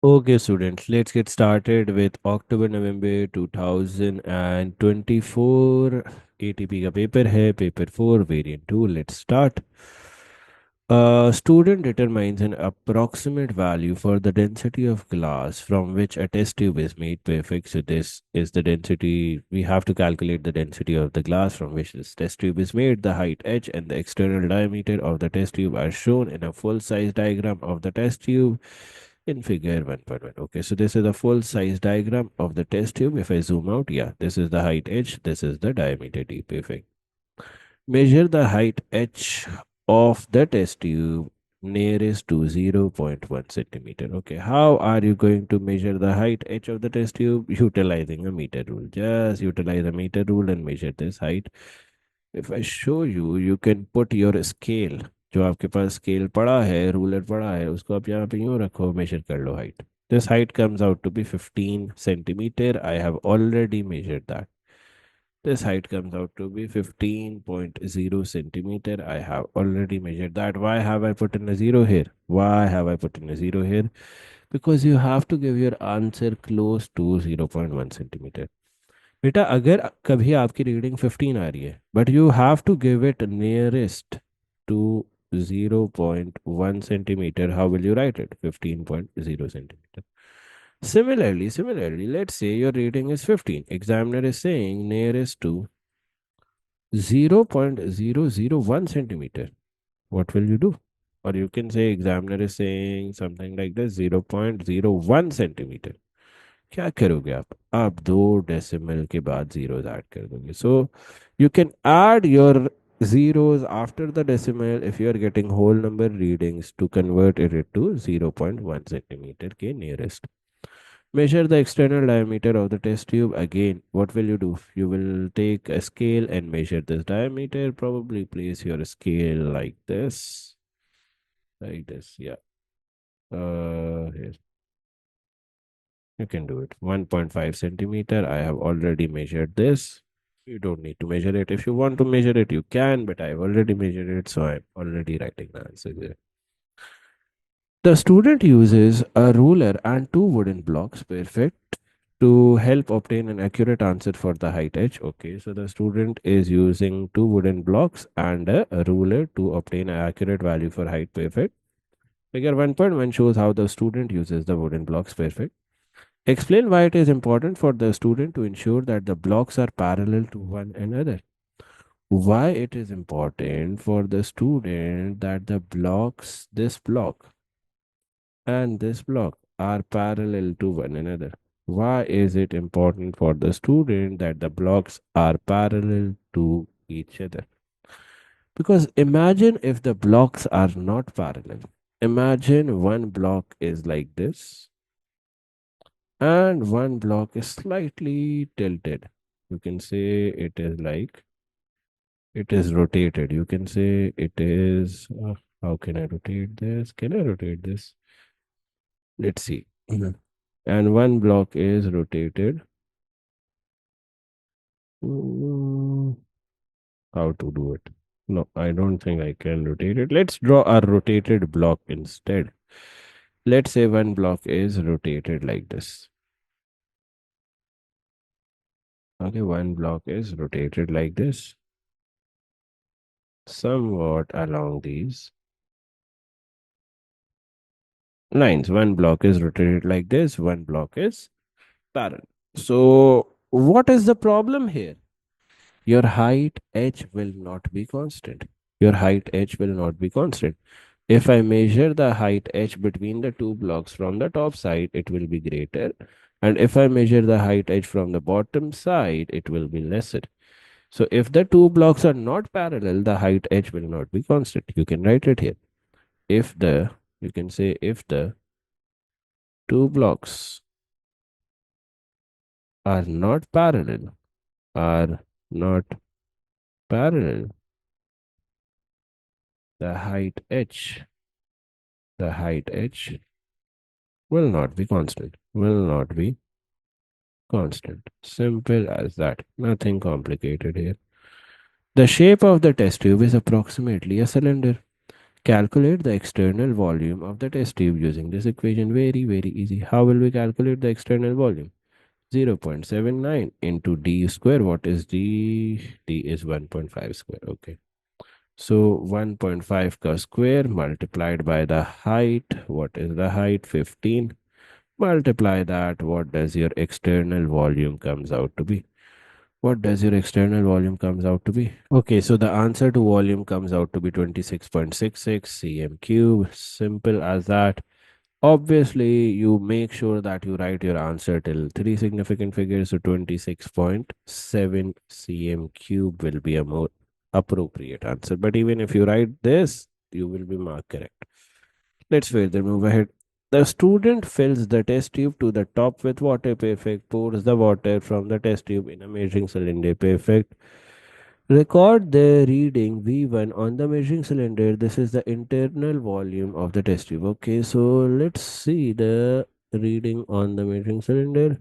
Okay, students, let's get started with October November 2024 ATP का paper है paper 4 variant 2. Let's start. A student determines an approximate value for the density of glass from which a test tube is made perfect. So this is the density. We have to calculate the density of the glass from which this test tube is made. The height h and the external diameter of the test tube are shown in a full size diagram of the test tube in figure 1.1. Okay, so this is a full size diagram of the test tube. If I zoom out, yeah, this is the height h, this is the diameter d. Perfect. Measure the height h of the test tube nearest to zero point 0.1 centimeter. Okay, how are you going to measure the height h of the test tube? Utilizing a meter rule. Just utilize a meter rule and measure this height. If I show you, you can put your scale. जो आपके पास scale पड़ा है ruler पड़ा है उसको आप यहाँ पे यूँ रखो मेजर कर लो height. This height comes out to be 15 centimeter. I have already measured that. This height comes out to be 15.0 centimeter. I have already measured that. Why have I put in a zero here? Why have I put in a zero here? Because you have to give your answer close to 0.1 centimeter. बेटा अगर कभी आपकी reading 15 आ रही है but you have to give it nearest to 0.1 centimeter, how will you write it? 15.0 centimeter. Similarly, let's say your reading is 15. Examiner is saying nearest to 0.001 centimeter. What will you do? Or you can say examiner is saying something like this 0.01 centimeter. क्या करोगे आप दो decimal के बाद zeros add कर दोगे. So you can add your zeros after the decimal if you are getting whole number readings to convert it to 0.1 centimeter ke nearest. Measure the external diameter of the test tube. Again, what will you do? You will take a scale and measure this diameter. Probably place your scale like this, yeah. Here you can do it. 1.5 centimeter. I have already measured this. You don't need to measure it. If you want to measure it, you can, but I've already measured it, so I'm already writing the answer there. The student uses a ruler and two wooden blocks, perfect, to help obtain an accurate answer for the height edge. Okay, so the student is using two wooden blocks and a ruler to obtain an accurate value for height, perfect. Figure 1.1 shows how the student uses the wooden blocks, perfect. Explain why it is important for the student to ensure that the blocks are parallel to one another. Why it is important for the student that the blocks, this block and this block, are parallel to one another. Why is it important for the student that the blocks are parallel to each other? Because imagine if the blocks are not parallel. Imagine one block is like this and one block is slightly tilted. You can say it is like it is rotated. You can say it is. How can I rotate this? Can I rotate this? Let's see. And one block is rotated. Mm, How to do it? No, I don't think I can rotate it. Let's draw a rotated block instead. Let's say one block is rotated like this. Okay, one block is rotated like this, somewhat along these lines. One block is rotated like this, one block is parallel. So, what is the problem here? Your height h will not be constant. Your height h will not be constant. If I measure the height h between the two blocks from the top side, it will be greater. And if I measure the height h from the bottom side, it will be lesser. So if the two blocks are not parallel, the height h will not be constant. You can write it here. If the, you can say if the two blocks are not parallel, are not parallel, the height h, the height h will not be constant, will not be constant. Simple as that. Nothing complicated here. The shape of the test tube is approximately a cylinder. Calculate the external volume of the test tube using this equation. Very, very easy. How will we calculate the external volume? 0.79 into d square. What is d? D is 1.5 square. Okay. So 1.5 ka square multiplied by the height. What is the height? 15. Multiply that. What does your external volume comes out to be? What does your external volume comes out to be? Okay, so the answer to volume comes out to be 26.66 cm cube. Simple as that. Obviously, you make sure that you write your answer till three significant figures. So 26.7 cm cube will be a more appropriate answer. But even if you write this, you will be marked correct. Let's further move ahead. The student fills the test tube to the top with water. Perfect. Pours the water from the test tube in a measuring cylinder. Perfect. Record the reading V1 on the measuring cylinder. This is the internal volume of the test tube. Okay, so let's see the reading on the measuring cylinder.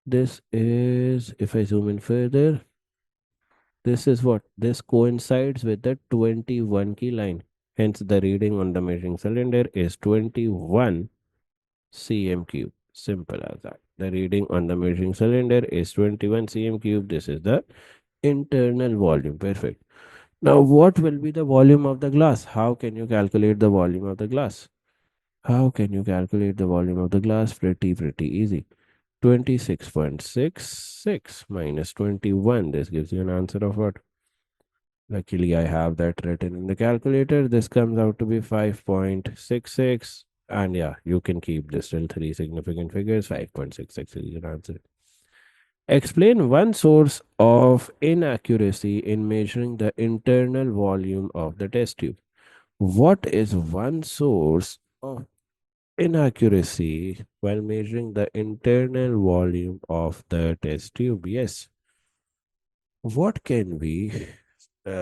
This is, if I zoom in further, this is what? This coincides with the 21 key line. Hence, the reading on the measuring cylinder is 21 cm cube. Simple as that. The reading on the measuring cylinder is 21 cm cube. This is the internal volume. Perfect. Now, what will be the volume of the glass? How can you calculate the volume of the glass? How can you calculate the volume of the glass? Pretty easy. 26.66 minus 21. This gives you an answer of what? Luckily, I have that written in the calculator. This comes out to be 5.66. And yeah, you can keep this till three significant figures. 5.66 is your answer. Explain one source of inaccuracy in measuring the internal volume of the test tube. What is one source of inaccuracy while measuring the internal volume of the test tube? Yes. What can we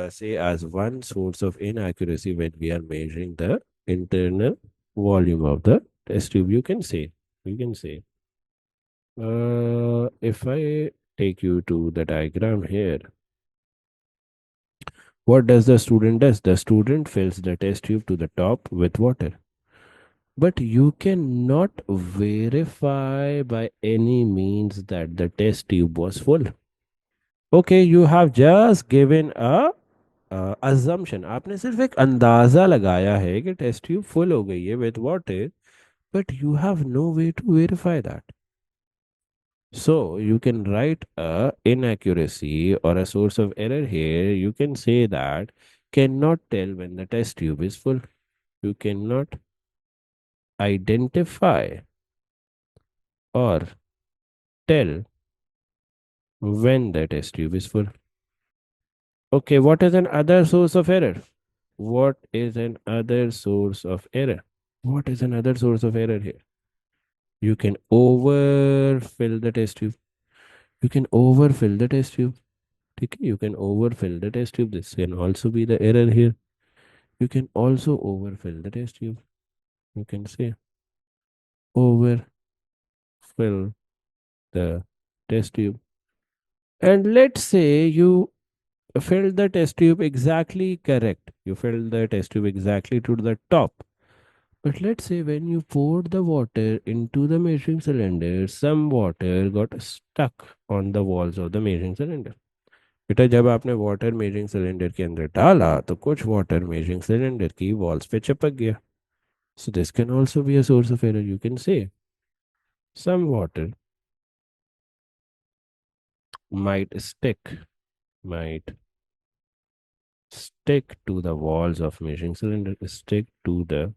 say as one source of inaccuracy when we are measuring the internal volume of the test tube? You can say, if I take you to the diagram here, what does the student does? The student fills the test tube to the top with water. But you cannot verify by any means that the test tube was full. Okay, you have just given a assumption. आपने सिर्फ एक अंदाजा लगाया है कि test tube full हो गई है with water, but you have no way to verify that. So you can write a inaccuracy or a source of error here. You can say that cannot tell when the test tube is full. You cannot identify or tell when the test tube is full. Okay, what is an other source of error? What is an other source of error? What is another source of error here? You can overfill the test tube. You can overfill the test tube. Okay, you can overfill the test tube. This can also be the error here. You can also overfill the test tube. You can say overfill the test tube. And let's say you filled the test tube exactly correct. You filled the test tube exactly to the top. But let's say when you poured the water into the measuring cylinder, some water got stuck on the walls of the measuring cylinder. बेटा जब आपने water measuring cylinder के अंदर डाला तो कुछ water measuring cylinder की walls पे चिपक गया. So this can also be a source of error. You can say some water might might stick to the walls of measuring cylinder, stick to the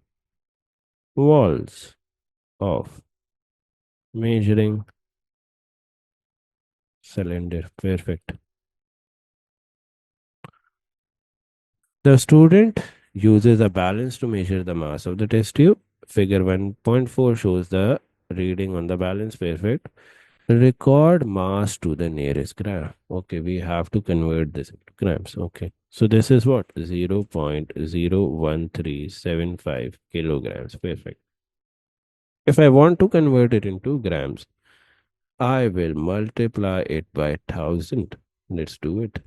walls of measuring cylinder. Perfect. The student uses a balance to measure the mass of the test tube. Figure 1.4 shows the reading on the balance. Perfect. Record mass to the nearest gram. Okay, we have to convert this into grams. Okay, so this is what? 0.01375 kilograms. Perfect. If I want to convert it into grams, I will multiply it by 1000. Let's do it.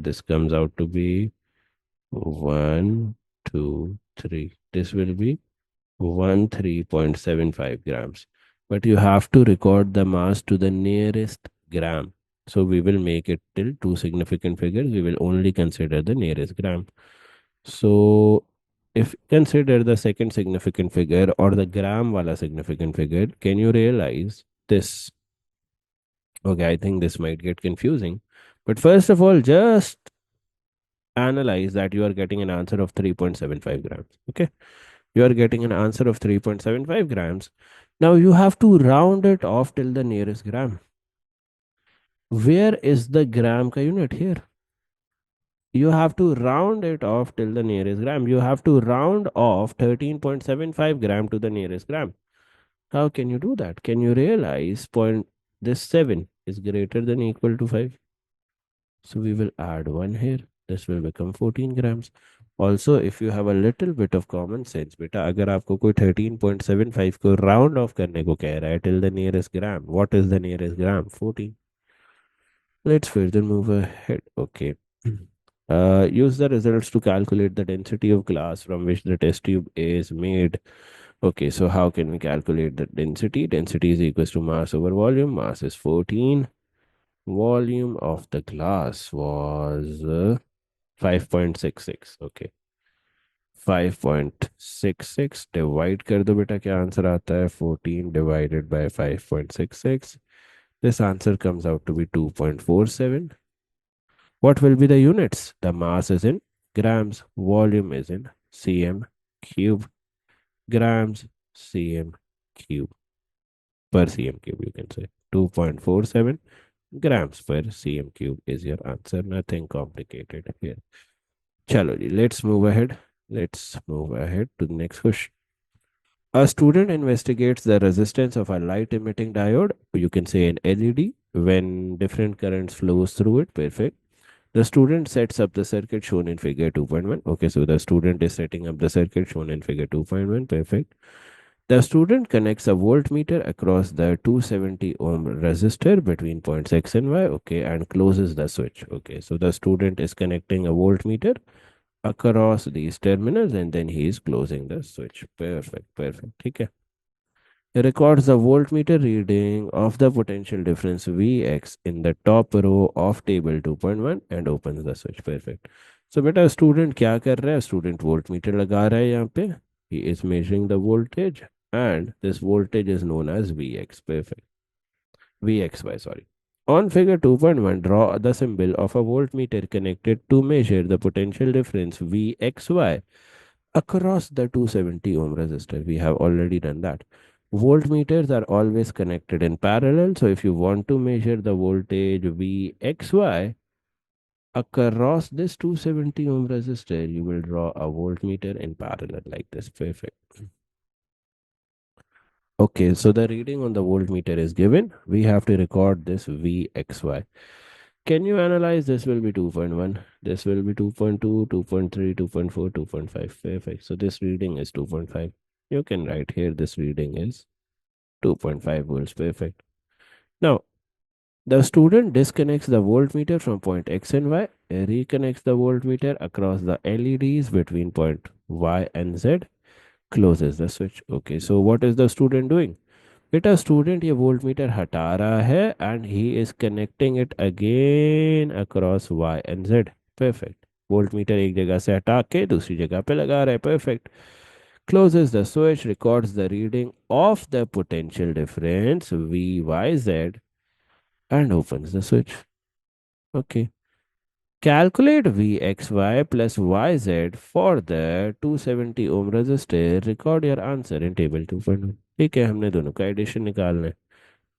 This comes out to be 1 2, 3. This will be 13.75 grams. But you have to record the mass to the nearest gram. So we will make it till two significant figures. We will only consider the nearest gram. So if consider the second significant figure or the gram wala significant figure, can you realize this? Okay, I think this might get confusing. But first of all, just analyze that you are getting an answer of 3.75 grams. Okay, you are getting an answer of 3.75 grams. Now you have to round it off till the nearest gram. Where is the gram ka unit here? You have to round it off till the nearest gram. You have to round off 13.75 gram to the nearest gram. How can you do that? Can you realize point this 7 is greater than equal to 5? So we will add 1 here. This will become 14 grams. Also, if you have a little bit of common sense, बेटा अगर आपको कोई 13.75 को round off करने को कह रहा है till the nearest gram, what is the nearest gram? 14. Let's further move ahead. Okay. Use the results to calculate the density of glass from which the test tube is made. Okay, so how can we calculate the density? Density is equals to mass over volume. Mass is 14. Volume of the glass was 5.66. Okay. 5.66 divide कर दो बेटा क्या answer आता है 14 divided by 5.66. This answer comes out to be 2.47. What will be the units? The mass is in grams, volume is in cm cube, grams cm cube per cm cube, you can say 2.47 grams per cm cube is your answer. Nothing complicated here. Chalo ji, let's move ahead. Let's move ahead to the next question. A student investigates the resistance of a light emitting diode, you can say an LED, when different currents flows through it. Perfect. The student sets up the circuit shown in figure 2.1. Okay, so the student is setting up the circuit shown in figure 2.1. Perfect. The student connects a voltmeter across the 270 ohm resistor between points X and Y. Okay, and closes the switch. Okay, so the student is connecting a voltmeter across these terminals and then he is closing the switch. Perfect, perfect. Okay. Records the voltmeter reading of the potential difference Vx in the top row of table 2.1 and opens the switch. Perfect. So बेटा student क्या कर रहा है? Student voltmeter लगा रहा है यहाँ पे. He is measuring the voltage and this voltage is known as Vx. Perfect. Vxy, sorry. On figure 2.1, draw the symbol of a voltmeter connected to measure the potential difference Vxy across the 270 ohm resistor. We have already done that. Voltmeters are always connected in parallel. So if you want to measure the voltage Vxy across this 270 ohm resistor, you will draw a voltmeter in parallel like this. Perfect. Okay, so the reading on the voltmeter is given. We have to record this Vxy. Can you analyze? This will be 2.1. This will be 2.2, 2.3, 2.4, 2.5. Perfect. So this reading is 2.5. You can write here this reading is 2.5 volts. Perfect. Now, the student disconnects the voltmeter from point X and Y, reconnects the voltmeter across the LEDs between point Y and Z, closes the switch. Okay, so what is the student doing? बेटा student ये voltmeter हटा रहा है and he is connecting it again across Y and Z. Perfect. Voltmeter एक जगह से हटा के दूसरी जगह पे लगा रहा है. Perfect. Closes the switch, records the reading of the potential difference VYZ and opens the switch. Okay. Calculate VXY plus YZ for the 270 ohm resistor. Record your answer in table 2.1. ठीक है हमने दोनों का एडिशन निकालना है.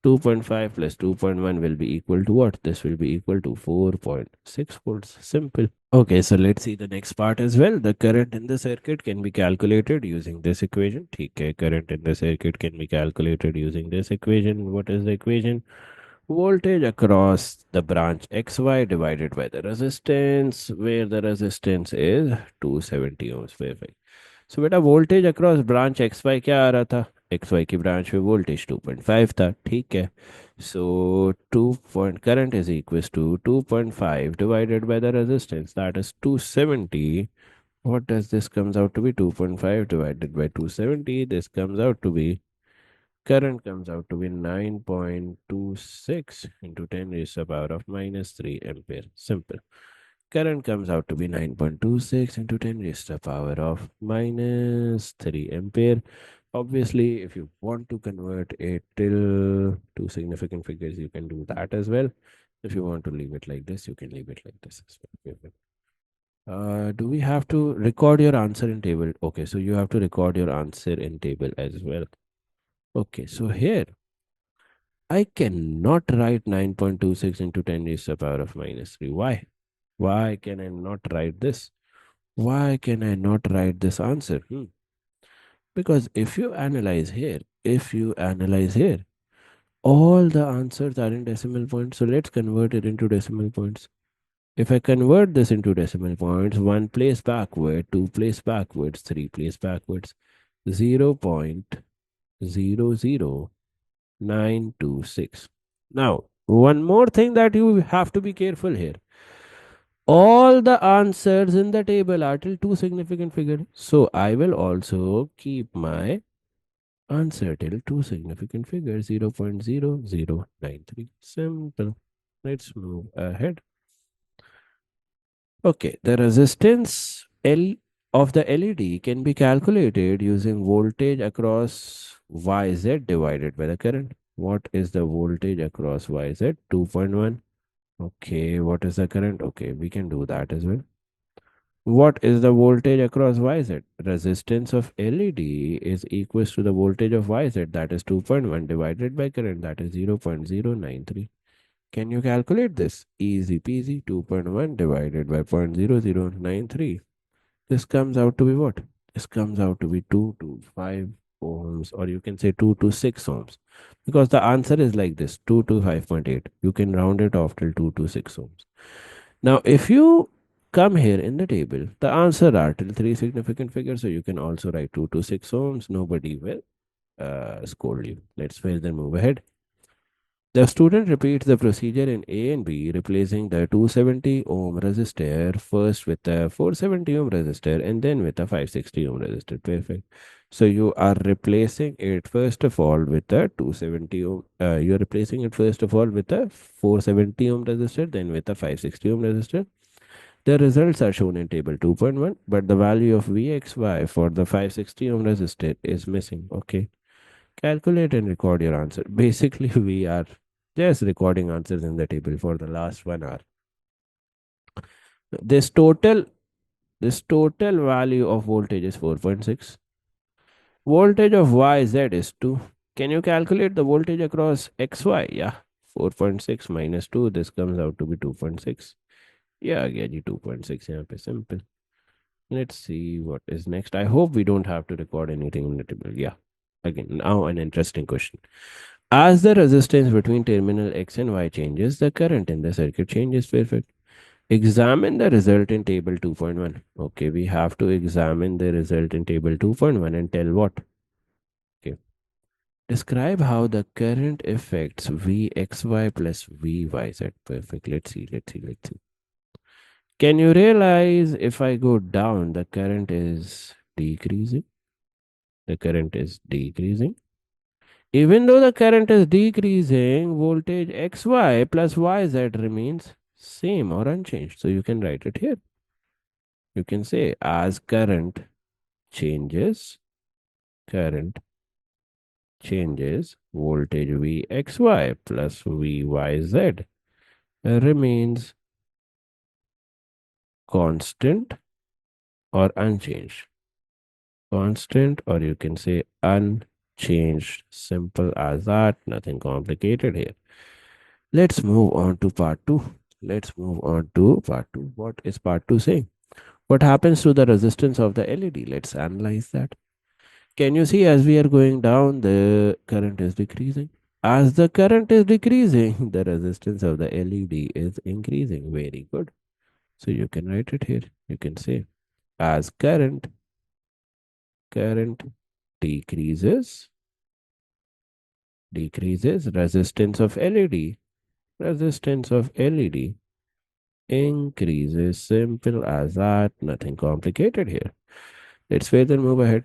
2.5 plus 2.1 will be equal to what? This will be equal to 4.6 volts. Simple. Okay, so let's see the next part as well. The current in the circuit can be calculated using this equation. Okay, current in the circuit can be calculated using this equation. What is the equation? Voltage across the branch XY divided by the resistance, where the resistance is 270 ohms. Perfect. So बेटा voltage across branch XY क्या आ रहा था? XY की branch पे voltage 2.5 था. ठीक है. So 2 point current is equals to 2.5 divided by the resistance, that is 270 What does this comes out to be? 2.5 divided by 270. This comes out to be, current comes out to be 9.26 into 10 raised to the power of minus 3 ampere. Simple. Current comes out to be 9.26 into 10 raised to the power of minus 3 ampere. Obviously, if you want to convert it till two significant figures, you can do that as well. If you want to leave it like this, you can leave it like this as well. Okay. Do we have to record your answer in table? Okay, so you have to record your answer in table as well. Okay, so here I cannot write 9.26 into 10 raised to the power of minus 3. Why? Why can I not write this? Why can I not write this answer? Because if you analyze here, all the answers are in decimal points. So let's convert it into decimal points. If I convert this into decimal points, 1 place backward, 2 place backwards, 3 place backwards, 0.00926. Now, one more thing that you have to be careful here. All the answers in the table are till two significant figures. So I will also keep my answer till two significant figures, 0.0093. Simple. Let's move ahead. Okay, the resistance L of the LED can be calculated using voltage across YZ divided by the current. What is the voltage across YZ? 2.1. Okay, what is the current? Okay, we can do that as well. What is the voltage across YZ? Resistance of LED is equals to the voltage of YZ, that is 2.1 divided by current, that is 0.093. Can you calculate this? Easy peasy. 2.1 divided by 0.0093. This comes out to be what? This comes out to be 2 to 5 ohms, or you can say 2 to 6 ohms, because the answer is like this, 2 to 5.8. You can round it off till 2 to 6 ohms. Now, if you come here in the table, the answer are till three significant figures, so you can also write 2 to 6 ohms. Nobody will scold you. Let's further move ahead. The student repeats the procedure in A and B, replacing the 270 ohm resistor first with a 470 ohm resistor and then with a 560 ohm resistor. Perfect. So you are replacing it first of all with a 270 ohm. You are replacing it first of all with a 470 ohm resistor, then with a 560 ohm resistor. The results are shown in table 2.1, but the value of Vxy for the 560 ohm resistor is missing. Okay. Calculate and record your answer. Basically, we are just recording answers in the table for the last 1 hour. This total this total value of voltage is 4.6. Voltage of YZ is 2. Can you calculate the voltage across XY? Yeah. 4.6 minus 2. This comes out to be 2.6. Yeah, again, 2.6. Yeah, simple. Let's see what is next. I hope we don't have to record anything in the table. Yeah. Again, now an interesting question. As the resistance between terminal X and Y changes, the current in the circuit changes. Perfect. Examine the result in table 2.1. Okay, we have to examine the result in table 2.1 and tell what. Okay. Describe how the current affects Vxy plus Vyz. Perfect. Let's see. Can you realize if I go down, the current is decreasing? The current is decreasing. Even though the current is decreasing, voltage XY plus YZ remains same or unchanged. So you can write it here. You can say as changes, current changes, voltage Vxy plus Vyz remains constant or unchanged. Constant, or you can say unchanged. Simple as that, nothing complicated here. Let's move on to part 2. Let's move on to part 2. What is part 2 saying? What happens to the resistance of the LED? Let's analyze that. Can you see as we are going down, the current is decreasing? As the current is decreasing, the resistance of the LED is increasing. Very good. So you can write it here. You can say as current decreases resistance of LED increases. Simple as that, nothing complicated here. Let's further move ahead.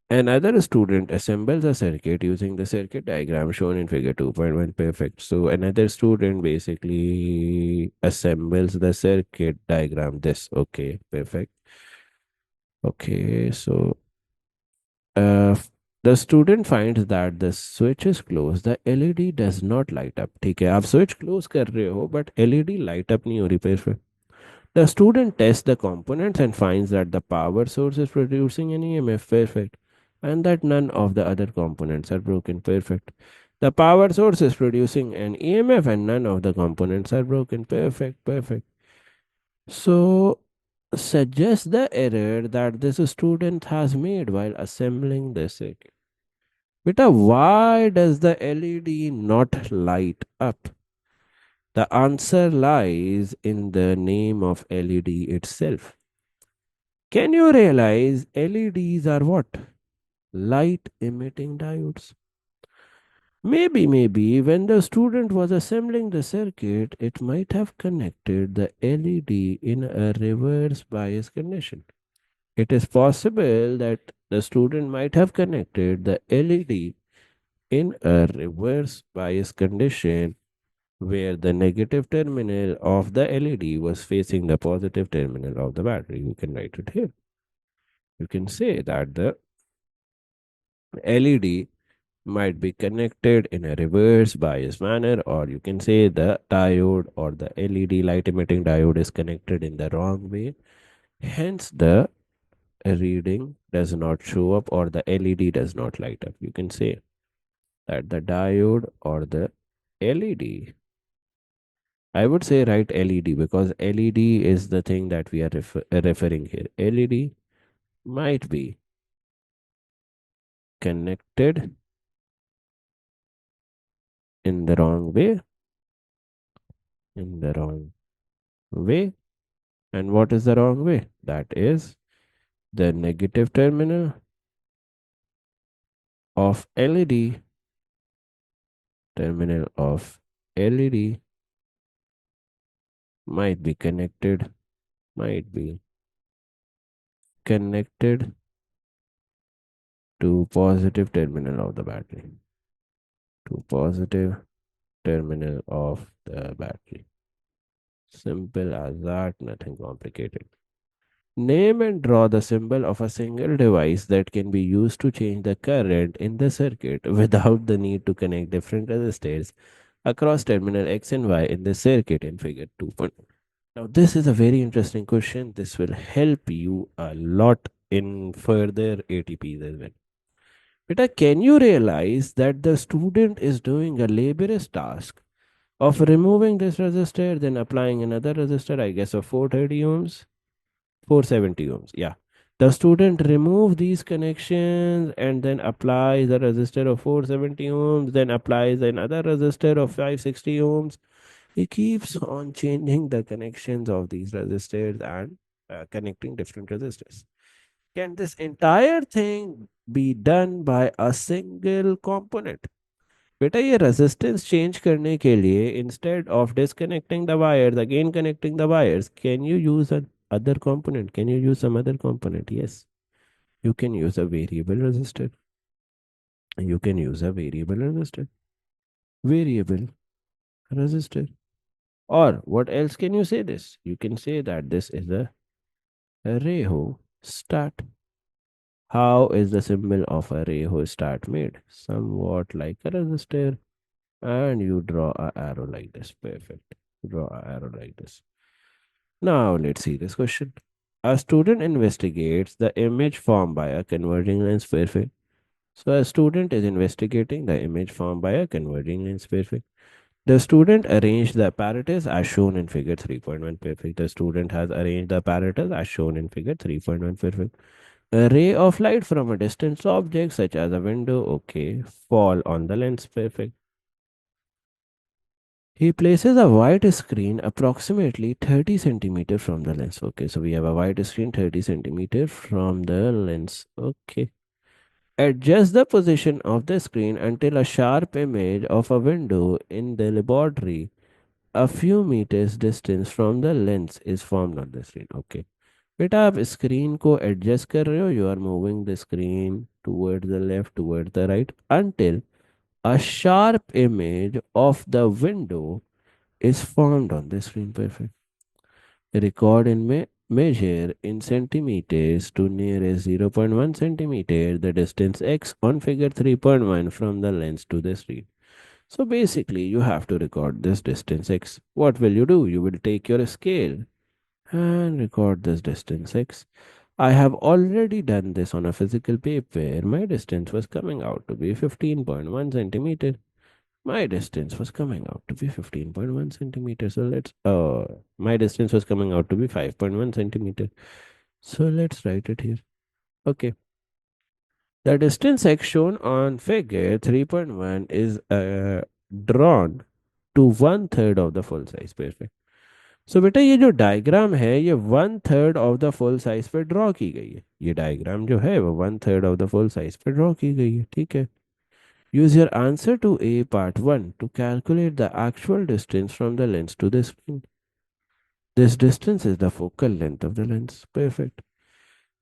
Another student assembles a circuit using the circuit diagram shown in figure 2.1. Perfect. So another student basically assembles the circuit diagram. This. Okay. Perfect. Okay. So uh, the student finds that the switch is closed. The LED does not light up. ठीक है, आप switch close कर रहे हो but LED light up नहीं हो रही. Perfect. The student tests the components and finds that the power source is producing an EMF. Perfect. And that none of the other components are broken. Perfect. The power source is producing an EMF and none of the components are broken. Perfect. Perfect. So, suggest the error that this student has made while assembling the circuit. Beta, why does the LED not light up? The answer lies in the name of LED itself. Can you realize LEDs are what? Light emitting diodes. Maybe when the student was assembling the circuit, it might have connected the LED in a reverse bias condition. It is possible that the student might have connected the LED in a reverse bias condition where the negative terminal of the LED was facing the positive terminal of the battery. You can write it here. You can say that the LED might be connected in a reverse bias manner, or you can say the diode or the LED light emitting diode is connected in the wrong way. Hence, the reading does not show up or the LED does not light up. You can say that the diode or the LED, I would say write LED because LED is the thing that we are referring here. LED might be connected in the wrong way, in the wrong way. And what is the wrong way? That is the negative terminal of LED, terminal of LED might be connected to positive terminal of the battery, to positive terminal of the battery. Simple as that, nothing complicated. Name and draw the symbol of a single device that can be used to change the current in the circuit without the need to connect different resistors across terminal X and Y in the circuit in figure 2. Now, this is a very interesting question. This will help you a lot in further ATPs as well. Beta, can you realize that the student is doing a laborious task of removing this resistor, then applying another resistor, I guess of 430 ohms, 470 ohms. Yeah. The student remove these connections and then applies a resistor of 470 ohms, then applies another resistor of 560 ohms. He keeps on changing the connections of these resistors and connecting different resistors. Can this entire thing be done by a single component? बेटा ये resistance change करने के लिए instead of disconnecting the wires again connecting the wires, can you use an other component? Can you use some other component? Yes, you can use a variable resistor. You can use a variable resistor. Variable resistor. Or what else can you say this? You can say that this is a Reho start. How is the symbol of a Reho start made? Somewhat like a resistor. And you draw a arrow like this. Perfect. Draw a arrow like this. Now let's see this question. A student investigates the image formed by a converging lens. Perfect. So a student is investigating the image formed by a converging lens. Perfect. The student arranged the apparatus as shown in figure 3.1. Perfect. The student has arranged the apparatus as shown in figure 3.1. Perfect. A ray of light from a distant object such as a window, okay, fall on the lens. Perfect. He places a white screen approximately 30 centimeter from the lens. Okay, so we have a white screen 30 centimeter from the lens. Okay. Adjust the position of the screen until a sharp image of a window in the laboratory a few meters distance from the lens is formed on the screen. Okay. बेटा आप screen को adjust कर रहे हो, you are moving the screen toward the left toward the right until a sharp image of the window is formed on the screen. Perfect. Record in measure in centimeters to nearest zero point 0.1 centimeter the distance x on figure 3.1 from the lens to the screen. So basically you have to record this distance x. What will you do? You will take your scale and record this distance x. I have already done this on a physical paper. My distance was coming out to be 15.1 centimeter. My distance was coming out to be 15.1 centimeter. So my distance was coming out to be 5.1 centimeter. So let's write it here. Okay. The distance x shown on figure 3.1 is drawn to one third of the full size. Perfect. So बेटा ये जो diagram है ये one third of the full size पे draw की गई है। ये डायग्राम जो है वो one third of the full size पे ड्रॉ की गई है। ठीक है। Use your answer to a part one to calculate the actual distance from the lens to the screen. This distance is the focal length of the lens. Perfect.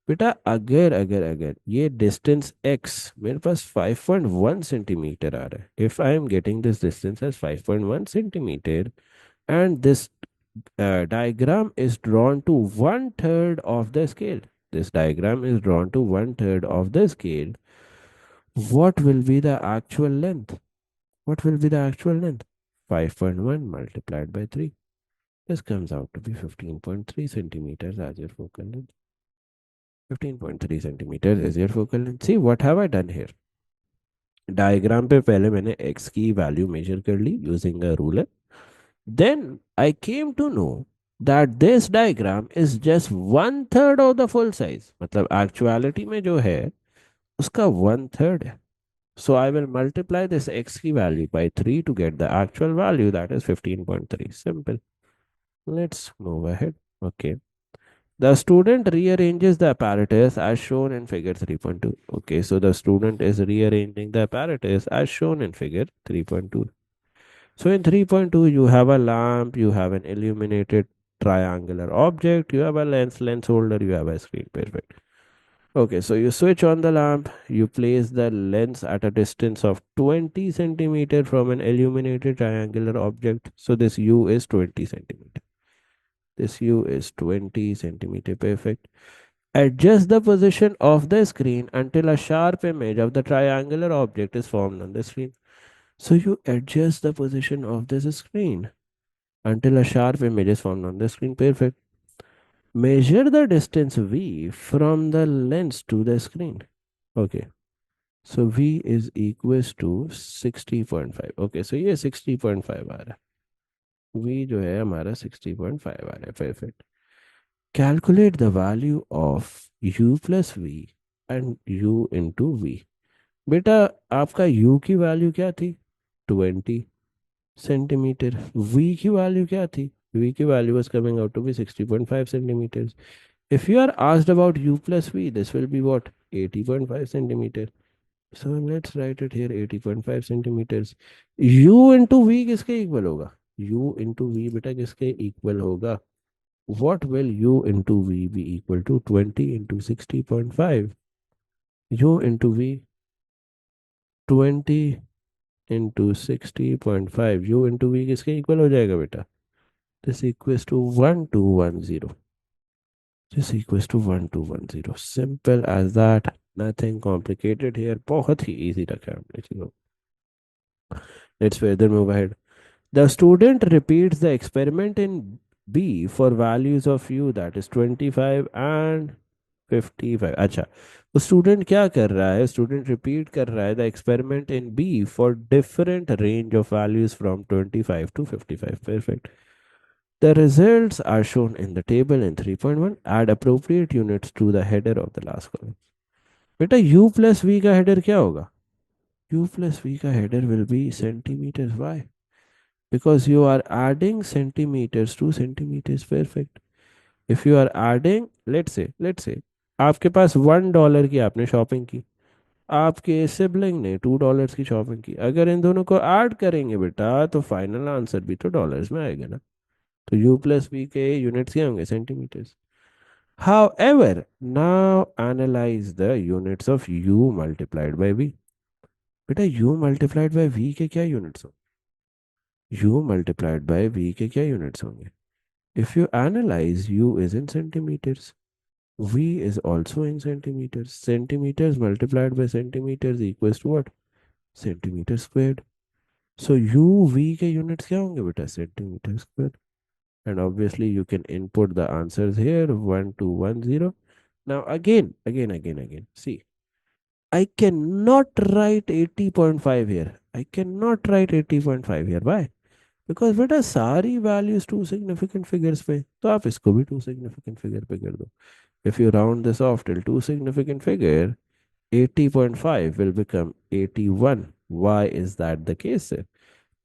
बेटा अगर अगर अगर ये डिस्टेंस एक्स मेरे पास 5.1 सेंटीमीटर आ रहा है, if I am getting this distance as 5.1 centimetre and this diagram is drawn to one third of the scale. This diagram is drawn to one third of the scale. What will be the actual length? What will be the actual length? 5.1 multiplied by 3. This comes out to be 15.3 centimeters as your focal length. 15.3 centimeters is your focal length. See what have I done here? Diagram पे पहले मैंने x की value measure कर ली using a ruler. Then I came to know that this diagram is just one third of the full size. मतलब actuality में जो है उसका one third है. So I will multiply this x की value by 3 to get the actual value, that is 15.3. Simple. Let's move ahead. Okay. The student rearranges the apparatus as shown in figure 3.2. Okay, so the student is rearranging the apparatus as shown in figure 3.2. So in 3.2, you have a lamp, you have an illuminated triangular object, you have a lens holder, you have a screen. Perfect. Okay, so you switch on the lamp, you place the lens at a distance of 20 centimeter from an illuminated triangular object. So this U is 20 centimeter. This U is 20 centimeter. Perfect. Adjust the position of the screen until a sharp image of the triangular object is formed on the screen. So you adjust the position of this screen until a sharp image is formed on the screen. Perfect. Measure the distance V from the lens to the screen. Okay. So V is equals to 60.5. Okay. So ये 60.5 आ रहा है. V जो है हमारा 60.5 आ रहा है. Perfect. Calculate the value of U plus V and U into V. बेटा आपका U की वैल्यू क्या थी? 20 centimeter. V की वैल्यू क्या थी? V की value was coming out to be 60.5 centimeters. If you are asked about U plus V, this will be what? 80.5 centimeter. So let's write it here, 80.5 centimeters. U into V किसके equal होगा? U into V बेटा किसके equal होगा? What will U into V be equal to? 20 into 60.5. U into V 20 into 60.5. U into V किसके equal हो जाएगा बेटा? This equals to 1210. This equals to 1210. Simple as that. Nothing complicated here. बहुत ही easy रखा है हमने चीज़ों. Let's further move ahead. The student repeats the experiment in B for values of U, that is 25 and 55. अच्छा, तो student क्या कर रहा है? स्टूडेंट रिपीट कर रहा है the experiment in B for different range of values from 25 to 55. Perfect. The results are shown in the table in 3.1. Add appropriate units to the header of the last column. बेटा u plus v का header क्या होगा? U plus v का header will be centimeters. Why? Because you are adding centimeters to centimeters. Perfect. If you are adding, let's say आपके पास $1 की आपने shopping की, आपके सिबलिंग ने $2 की शॉपिंग की, अगर इन दोनों को ऐड करेंगे बेटा तो फाइनल आंसर भी तो डॉलर्स में आएगा ना। तो u प्लस v के यूनिट्स क्या होंगे, centimetres. However, now analyze the units of u multiplied by v। बेटा u multiplied by v के क्या यूनिट्स होंगे, u multiplied by v के क्या यूनिट्स होंगे। If you analyze, u is in centimeters, v is also in centimeters, centimeters multiplied by centimeters equals to what, centimeter squared। So u v के units क्या होंगे बेटा, centimeter squared। And obviously you can input the answers here, 1210। Now again, see, I cannot write 80.5 here. I cannot write 80.5 here. Why? Because बेटा सारी values two significant figures पे, तो आप इसको भी two significant figure पे कर दो। If you round this off till two significant figure, 80.5 will become 81। Why is that the case, sir?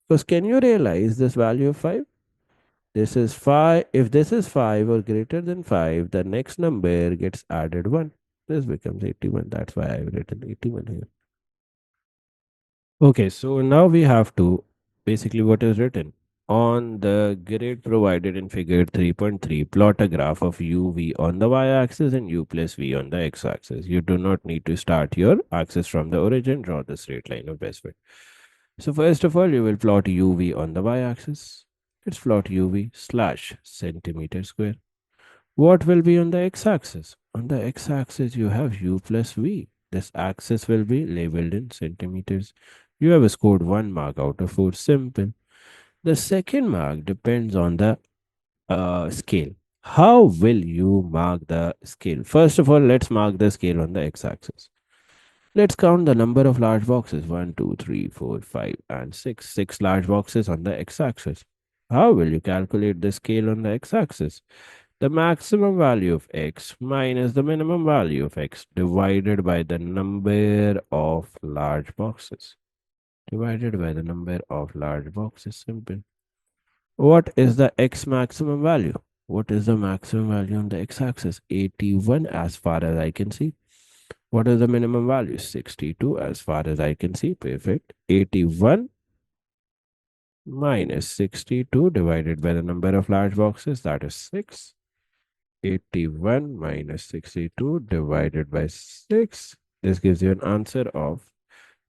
Because can you realize this value of 5? This is 5. If this is 5 or greater than 5, the next number gets added 1. This becomes 81. That's why I've written 81 here. Okay, so now we have to basically what is written. On the grid provided in figure 3.3, plot a graph of uv on the y-axis and u plus v on the x-axis. You do not need to start your axis from the origin. Draw the straight line of best fit. So first of all, you will plot uv on the y-axis. Let's plot uv slash centimeter square. What will be on the x-axis? On the x-axis, you have u plus v. This axis will be labeled in centimeters. You have scored 1 mark out of 4. Simple. The second mark depends on the scale. How will you mark the scale? First of all, let's mark the scale on the x-axis. Let's count the number of large boxes. 1, 2, 3, 4, 5, and 6. 6 large boxes on the x-axis. How will you calculate the scale on the x-axis? The maximum value of x minus the minimum value of x divided by the number of large boxes. Divided by the number of large boxes. Simple. What is the x maximum value? What is the maximum value on the x-axis? 81 as far as I can see. What is the minimum value? 62 as far as I can see. Perfect. 81 minus 62 divided by the number of large boxes, that is 6. 81 minus 62 divided by 6. This gives you an answer of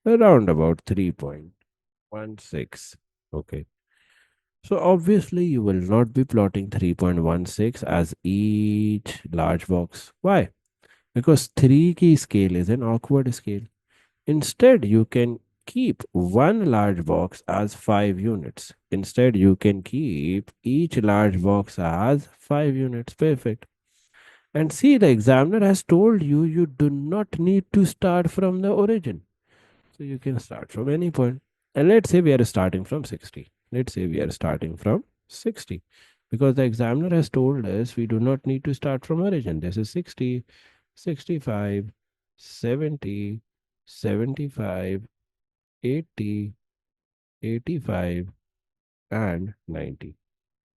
around about 3.16. Okay. So obviously you will not be plotting 3.16 as each large box. Why? Because 3 key scale is an awkward scale. Instead, you can keep one large box as 5 units. Instead, you can keep each large box as 5 units. Perfect. And see, the examiner has told you you do not need to start from the origin. So you can start from any point. And let's say we are starting from 60. Let's say we are starting from 60. Because the examiner has told us we do not need to start from origin. This is 60, 65, 70, 75, 80, 85, and 90.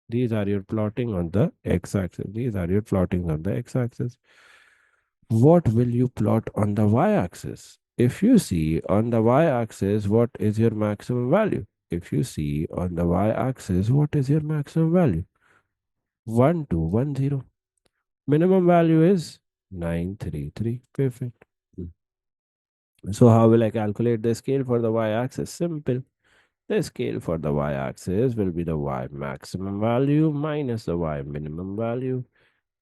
These are your plotting on the x-axis. These are your plotting on the x-axis. What will you plot on the y-axis? If you see on the y-axis, what is your maximum value? If you see on the y-axis, what is your maximum value? 1210. Minimum value is 933. Perfect. So how will I calculate the scale for the y-axis? Simple. The scale for the y-axis will be the y maximum value minus the y minimum value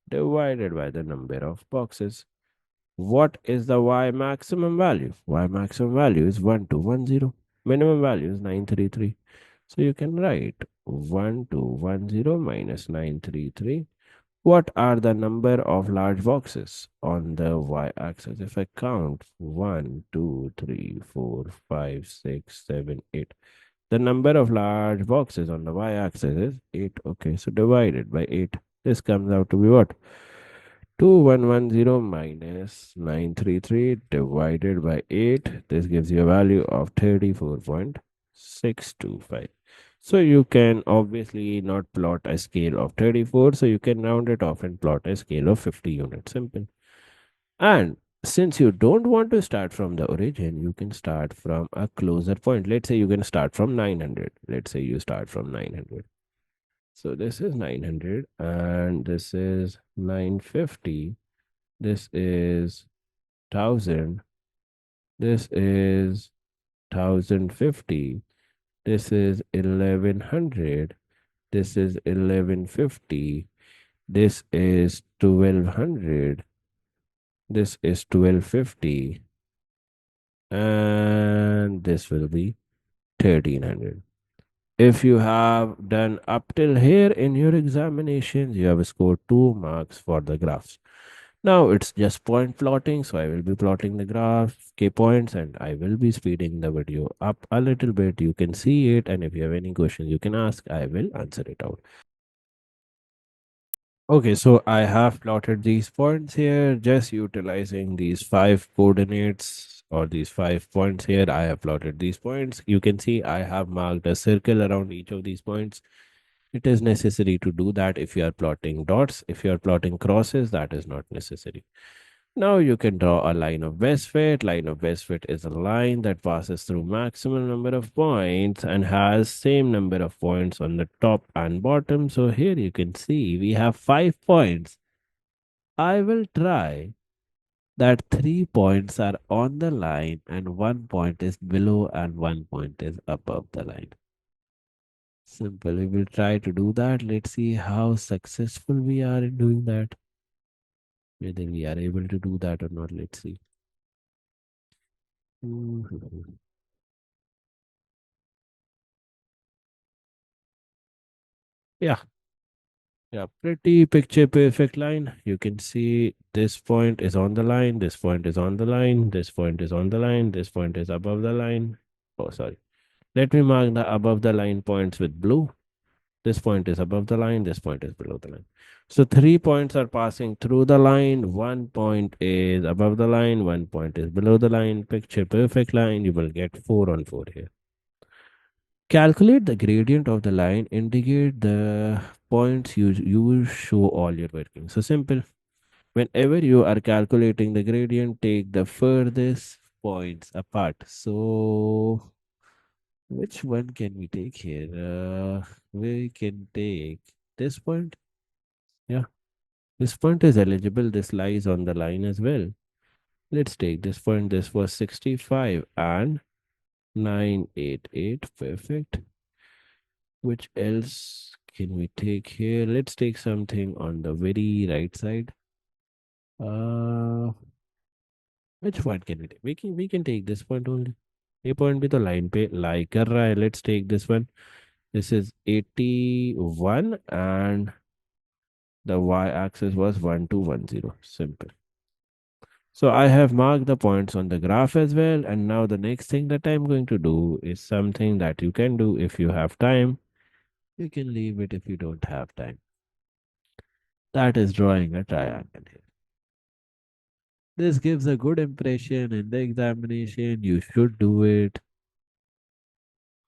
divided by the number of boxes. What is the y maximum value? Y maximum value is 1210. Minimum value is 933. So you can write 1210 minus 933. What are the number of large boxes on the y-axis? If I count 1, 2, 3, 4, 5, 6, 7, 8. The number of large boxes on the y-axis is 8. Okay, so divided by 8. This comes out to be what? 2110 minus 933 divided by 8. This gives you a value of 34.625. So you can obviously not plot a scale of 34. So you can round it off and plot a scale of 50 units. Simple. And Since you don't want to start from the origin, you can start from a closer point. Let's say you can start from 900. Let's say you start from 900. So this is 900 and this is 950. This is 1000. This is 1050. This is 1100. This is 1150. This is 1200. This is 1250. And this will be 1300. If you have done up till here in your examinations, you have scored 2 marks for the graphs. Now it's just point plotting, so I will be plotting the graph, key points, and I will be speeding the video up a little bit. You can see it, and if you have any questions, you can ask. I will answer it out. Okay, so I have plotted these points here, just utilizing these 5 coordinates or these 5 points here. I have plotted these points. You can see I have marked a circle around each of these points. It is necessary to do that if you are plotting dots. If you are plotting crosses, that is not necessary. Now you can draw a line of best fit. Line of best fit is a line that passes through maximum number of points and has same number of points on the top and bottom. So here you can see we have 5 points. I will try that 3 points are on the line and 1 point is below and 1 point is above the line. Simple. We will try to do that. Let's see how successful we are in doing that. Whether we are able to do that or not. Let's see. Mhm. Yeah, yeah, pretty picture perfect line. You can see this point is on the line, this point is on the line, this point is on the line, this point is above the line. Oh, sorry. Let me mark the above the line points with blue. This point is above the line, this point is below the line. So 3 points are passing through the line. 1 point is above the line, 1 point is below the line. Picture perfect line. You will get 4 on 4 here. Calculate the gradient of the line, indicate the points you will show all your working. So simple. Whenever you are calculating the gradient, take the furthest points apart. So which one can we take here? We can take this point. Yeah, this point is eligible. This lies on the line as well. Let's take this point. This was 65 and 988. Perfect. Which else can we take here? Let's take something on the very right side. Uh, which one can we take? We can take this point only. ये point भी तो line पे lie कर रहा है. Let's take this one. This is 81 and the y-axis was 1210. Simple. So I have marked the points on the graph as well. And now the next thing that I'm going to do is something that you can do if you have time. You can leave it if you don't have time. That is drawing a triangle here. This gives a good impression in the examination. You should do it.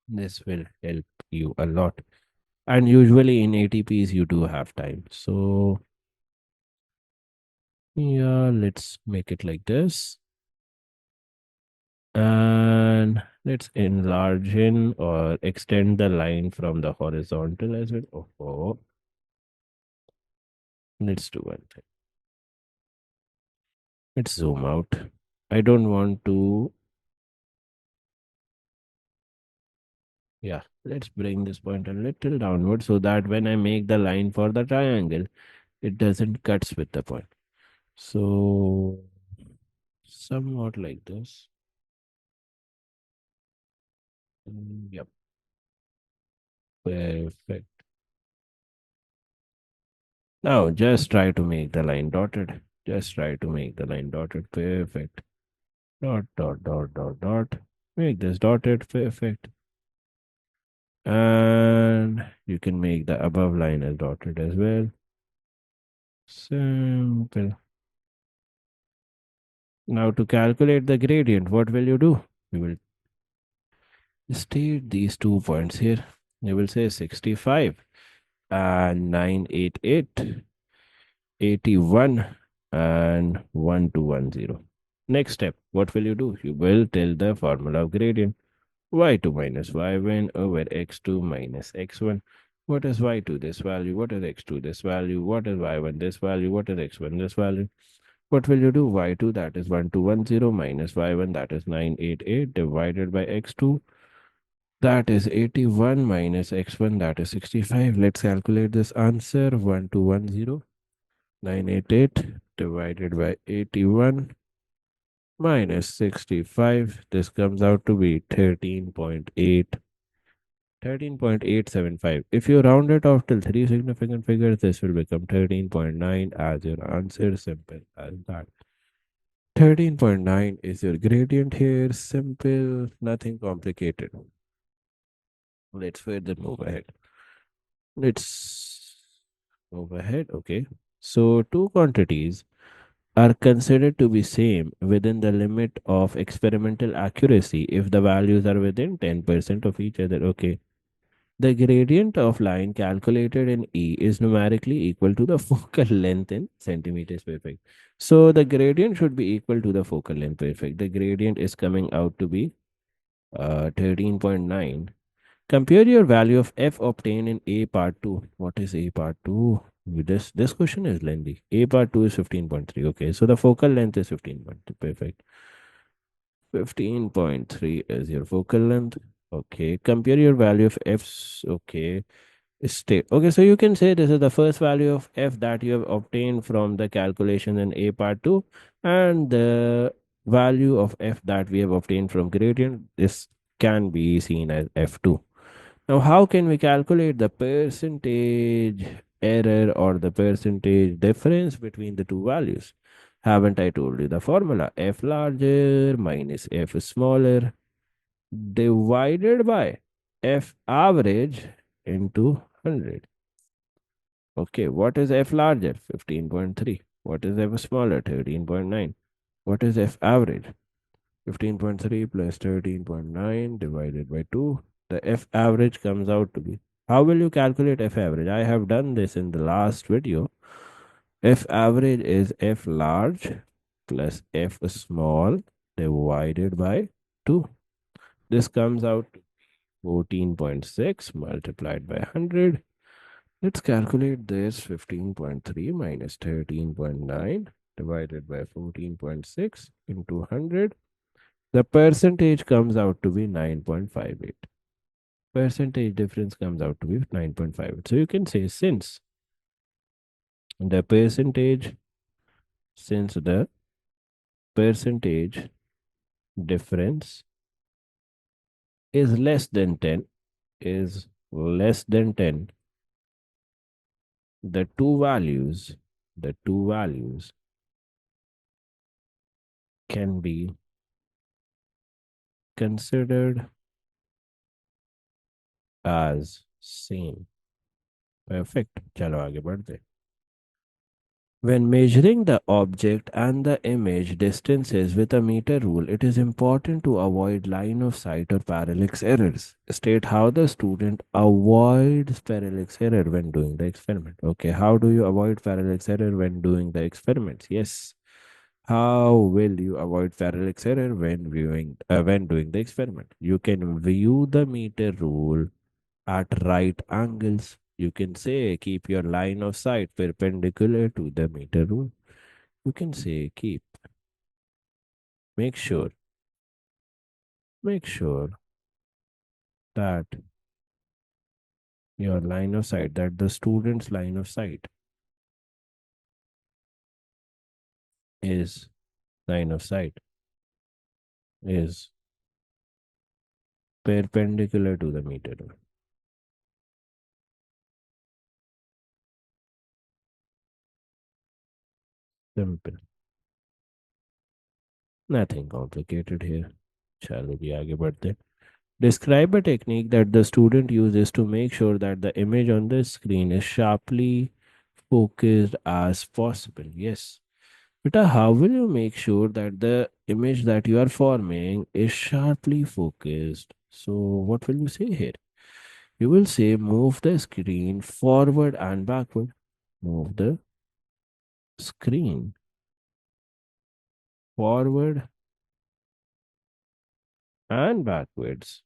This will help you a lot. And usually in ATPs, you do have time. So, yeah, let's make it like this. And let's enlarge in or extend the line from the horizontal as well. Oh, let's do one thing. Let's zoom out. I don't want to. Yeah, let's bring this point a little downward so that when I make the line for the triangle, it doesn't cuts with the point. So somewhat like this. Yep, perfect. Now just try to make the line dotted. Just try to make the line dotted. Perfect. Dot, dot, dot, dot, dot. Make this dotted. Perfect. And you can make the above line as dotted as well. Simple. Now to calculate the gradient, what will you do? You will state these 2 points here. You will say 65 and 988, 81 and 1210. Next step, what will you do? You will tell the formula of gradient. Y2 minus y1 over x2 minus x1. What is y2 this value? What is x2 this value? What is y1 this value? What is x1 this value? What will you do? Y2 that is 1210 minus y1 that is 988 divided by x2 that is 81 minus x1 that is 65. Let's calculate this answer. 1210 988 divided by 81 minus 65. This comes out to be 13.875. If you round it off till three significant figures, this will become 13.9 as your answer. Simple as that. 13.9 is your gradient here. Simple, nothing complicated. Let's further move ahead. Let's move ahead. Okay. So two quantities are considered to be same within the limit of experimental accuracy if the values are within 10% of each other. Okay. The gradient of line calculated in E is numerically equal to the focal length in centimeters perfect. So the gradient should be equal to the focal length perfect. The gradient is coming out to be 13.9. Compare your value of f obtained in A part 2. What is A part 2? This question is lengthy. A part 2 is 15.3. Okay, so the focal length is 15.3. Perfect. 15.3 is your focal length. Okay, compare your value of f's. Okay, state. Okay, so you can say this is the first value of f that you have obtained from the calculation in A part 2 and the value of f that we have obtained from gradient. This can be seen as f2. Now, how can we calculate the percentage error or the percentage difference between the two values? Haven't I told you the formula? F larger minus f smaller divided by f average into 100. Okay, what is f larger? 15.3. What is f smaller? 13.9. What is f average? 15.3 plus 13.9 divided by 2. The F average comes out to be. How will you calculate F average? I have done this in the last video. F average is F large plus F small divided by 2. This comes out to 14.6 multiplied by 100. Let's calculate this. 15.3 minus 13.9 divided by 14.6 into 100. The percentage comes out to be 9.58. Percentage difference comes out to be 9.58. So you can say the percentage, since the percentage difference is less than 10, is less than 10, the two values can be considered as same. Perfect. चलो आगे बढ़ते. When measuring the object and the image distances with a meter rule, it is important to avoid line of sight or parallax errors. State how the student avoids parallax error when doing the experiment. Okay, how do you avoid parallax error when doing the experiments? Yes. How will you avoid parallax error when doing the experiment? You can view the meter rule at right angles. You can say keep your line of sight perpendicular to the meter rule. You can say make sure, make sure that your line of sight, that the student's line of sight is line of sight is perpendicular to the meter rule. Simple. Nothing complicated here. चलो भी आगे बढ़ते हैं. Describe a technique that the student uses to make sure that the image on the screen is sharply focused as possible. Yes. But how will you make sure that the image that you are forming is sharply focused? So, what will you say here? You will say move the screen forward and backward. Move the screen forward and backwards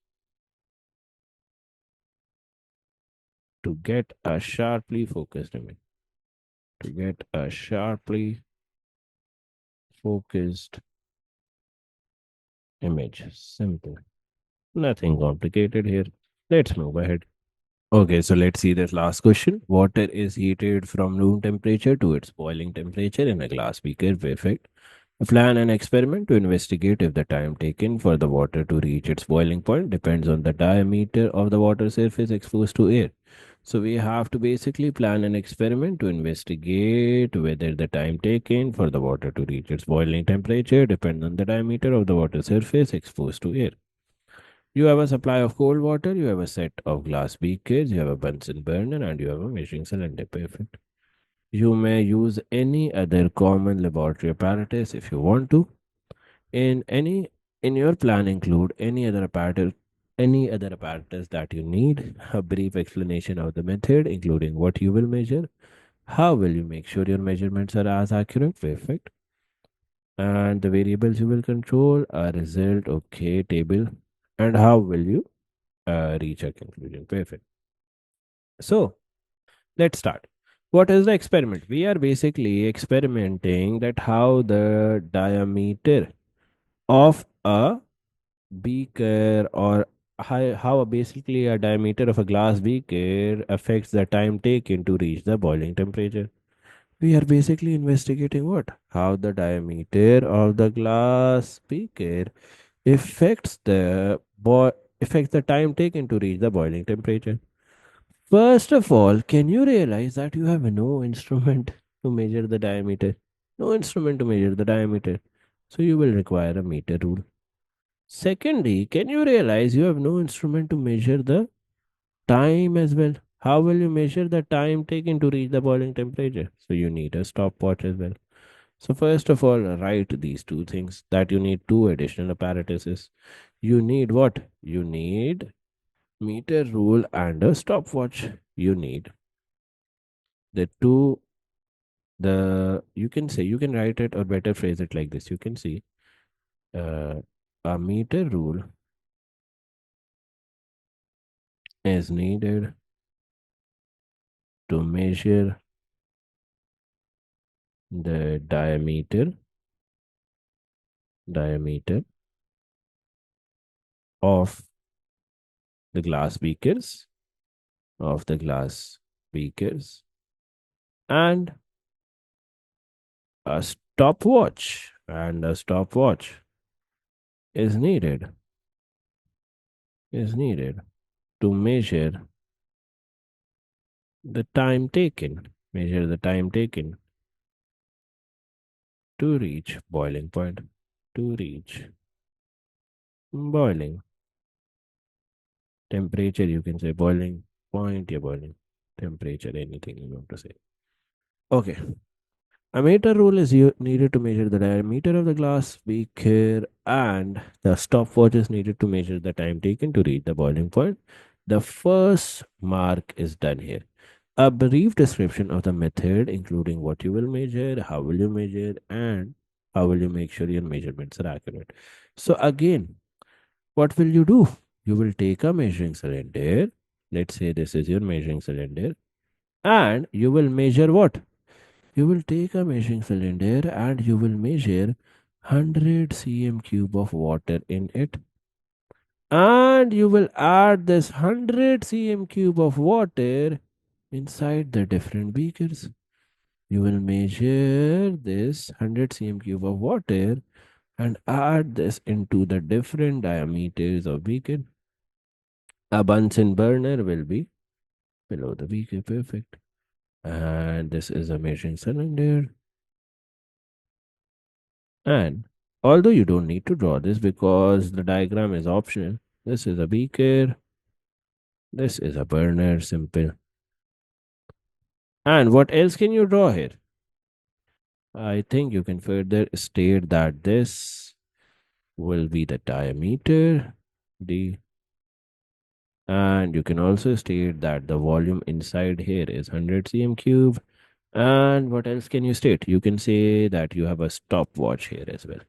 to get a sharply focused image. To get a sharply focused image. Simple. Nothing complicated here. Let's move ahead. Okay, so let's see this last question. Water is heated from room temperature to its boiling temperature in a glass beaker. Perfect. Plan an experiment to investigate if the time taken for the water to reach its boiling point depends on the diameter of the water surface exposed to air. So we have to basically plan an experiment to investigate whether the time taken for the water to reach its boiling temperature depends on the diameter of the water surface exposed to air. You have a supply of cold water, you have a set of glass beakers, you have a Bunsen burner, and you have a measuring cylinder. Perfect. You may use any other common laboratory apparatus if you want to. In any in your plan include any other apparatus that you need, a brief explanation of the method, including what you will measure, how will you make sure your measurements are as accurate, perfect, and the variables you will control, a result, okay, table, and how will you reach a conclusion, perfect. So let's start. What is the experiment? We are basically experimenting that how the diameter of a beaker or how basically a diameter of a glass beaker affects the time taken to reach the boiling temperature. We are basically investigating what? How the diameter of the glass beaker affects affects the time taken to reach the boiling temperature. First of all, can you realize that you have no instrument to measure the diameter? No instrument to measure the diameter. So you will require a meter rule. Secondly, can you realize you have no instrument to measure the time as well? How will you measure the time taken to reach the boiling temperature? So you need a stopwatch as well. So first of all, write these two things that you need two additional apparatuses. You need what? You need meter rule and a stopwatch. You need the two the you can say you can write it or better phrase it like this. You can see uh, a meter rule is needed to measure the diameter of the glass beakers of the glass beakers and a stopwatch is needed to measure the time taken to reach boiling point to reach boiling temperature, you can say boiling point, yeah, boiling temperature, anything you want to say. Okay. A meter rule is needed to measure the diameter of the glass beaker, and the stopwatch is needed to measure the time taken to reach the boiling point. The first mark is done here. A brief description of the method, including what you will measure, how will you measure, and how will you make sure your measurements are accurate. So, again, what will you do? You will take a measuring cylinder. Let's say this is your measuring cylinder, and you will measure what? You will take a measuring cylinder and you will measure 100 cm cube of water in it. And you will add this 100 cm cube of water inside the different beakers. You will measure this 100 cm cube of water and add this into the different diameters of beaker. A Bunsen burner will be below the beaker. Perfect. And this is a measuring cylinder. And although you don't need to draw this because the diagram is optional, this is a beaker, this is a burner, simple. And what else can you draw here? I think you can further state that this will be the diameter, D, and you can also state that the volume inside here is 100 cm cube. And what else can you state? You can say that you have a stopwatch here as well.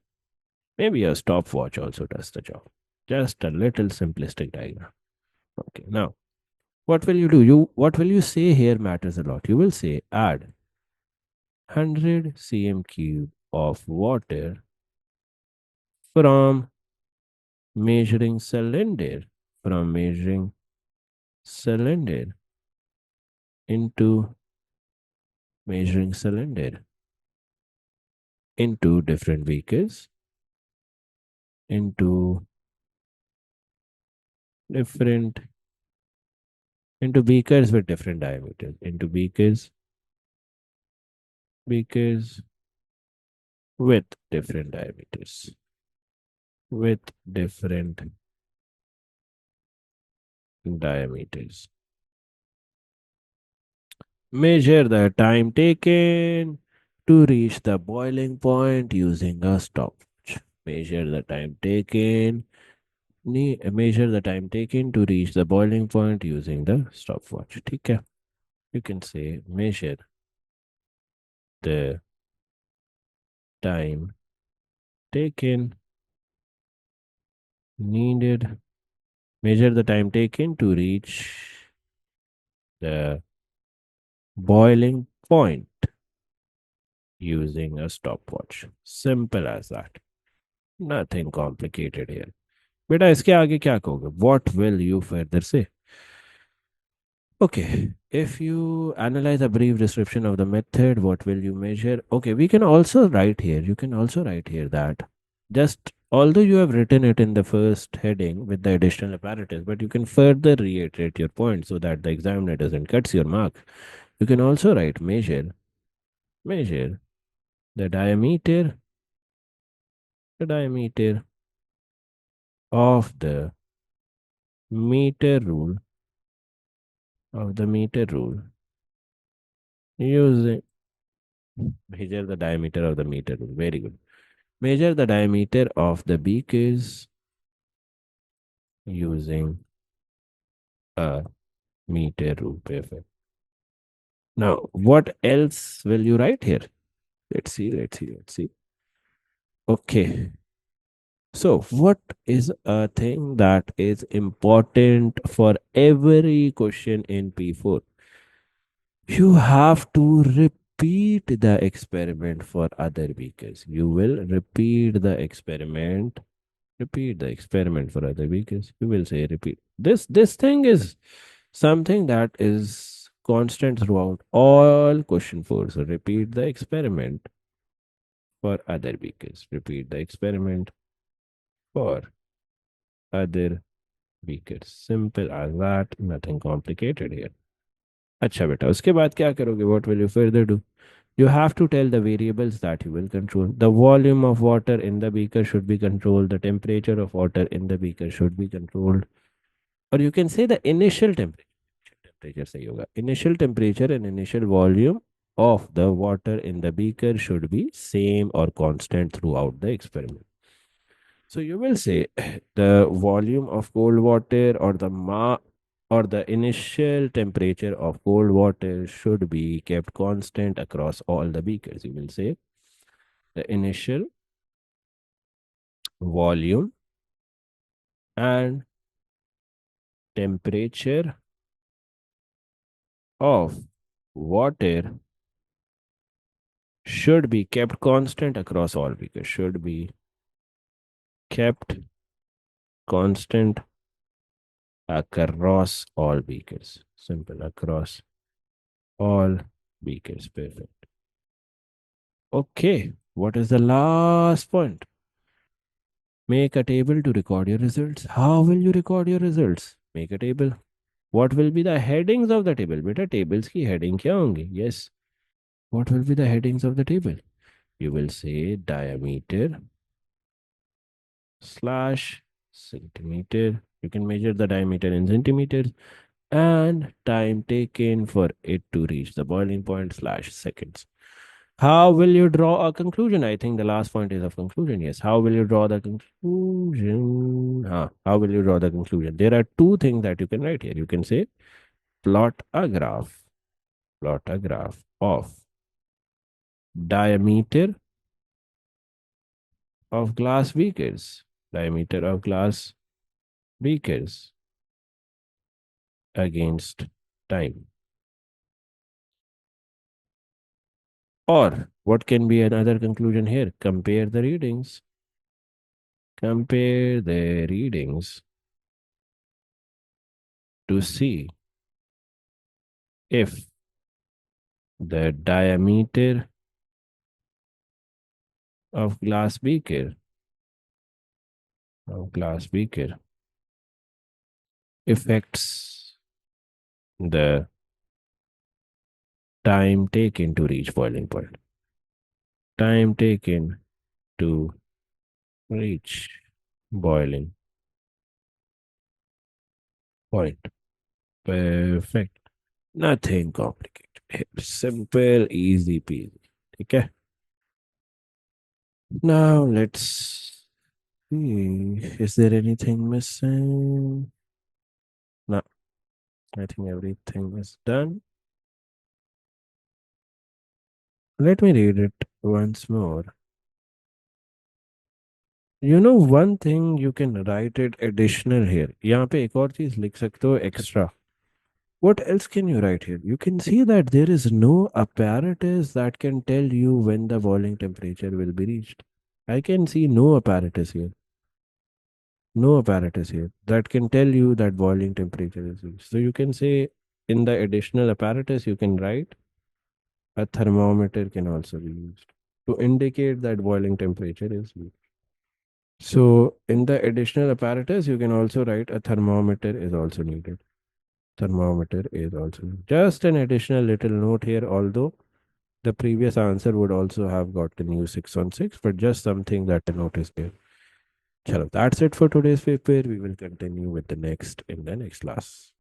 Maybe a stopwatch also does the job. Just a little simplistic diagram. Okay, now what will you do? What will you say here matters a lot. You will say add 100 cm cube of water from measuring cylinder, from measuring cylinder into measuring cylinder into different beakers, into different into beakers with different diameters, into beakers with different diameters, with different diameters. Measure the time taken to reach the boiling point using a stopwatch. Measure the time taken. Measure the time taken to reach the boiling point using the stopwatch. ठीक है? You can say measure the time taken needed. Measure the time taken to reach the boiling point using a stopwatch. Simple as that. Nothing complicated here. बेटा इसके आगे क्या कहोगे? What will you further say? Okay, if you analyze a brief description of the method, what will you measure? Okay, we can also write here. You can also write here that just although you have written it in the first heading with the additional apparatus, but you can further reiterate your point so that the examiner doesn't cut your mark. You can also write measure the diameter of the meter rule using measure the diameter of the meter rule. Very good. Measure the diameter of the beakers using a meter rule. Perfect. Now, what else will you write here? Let's see. Okay. So, what is a thing that is important for every question in P4? You have to repeat the experiment for other beakers. You will repeat the experiment for other beakers. You will say repeat. This thing is something that is constant throughout all question 4. So repeat the experiment for other beakers. Repeat the experiment for other beakers. Simple as that. Nothing complicated here. अच्छा बेटा उसके बाद क्या करोगे? What will you further do? You have to tell the variables that you will control. The volume of water in the beaker should be controlled. The temperature of water in the beaker should be controlled. Or you can say the initial temperature. Temperature सही होगा. Initial temperature and initial volume of the water in the beaker should be same or constant throughout the experiment. So you will say the volume of cold water or the initial temperature of cold water should be kept constant across all the beakers. You will say the initial volume and temperature of water should be kept constant across all beakers. Should be kept constant across all beakers. Simple. Across all beakers. Perfect. Okay. What is the last point? Make a table to record your results. How will you record your results? Make a table. What will be the headings of the table? Beta tables की heading क्या होंगे? Yes. What will be the headings of the table? You will say diameter slash centimeter. You can measure the diameter in centimeters and time taken for it to reach the boiling point slash seconds. How will you draw a conclusion? I think the last point is of conclusion. Yes. How will you draw the conclusion? How will you draw the conclusion? There are two things that you can write here. You can say plot a graph of diameter of glass beakers. Diameter of glass beakers against time. Or what can be another conclusion here? Compare the readings. Compare the readings to see if the diameter of glass beaker affects the time taken to reach boiling point. Time taken to reach boiling point. Perfect. Nothing complicated here. Simple, easy peasy. Okay. Now let's see. Is there anything missing? No, I think everything is done. Let me read it once more. One thing you can write it additional here. यहाँ पे एक और चीज लिख सकते हो extra. What else can you write here? You can see that there is no apparatus that can tell you when the boiling temperature will be reached. I can see no apparatus here. No apparatus here that can tell you that boiling temperature is reached. So you can say in the additional apparatus, you can write a thermometer can also be used to indicate that boiling temperature is reached. So in the additional apparatus, you can also write a thermometer is also needed. Thermometer is also needed. Just an additional little note here, although the previous answer would also have gotten you 6 on 6, but just something that I noticed here. Chalo, that's it for today's paper. We will continue with the next in the next class.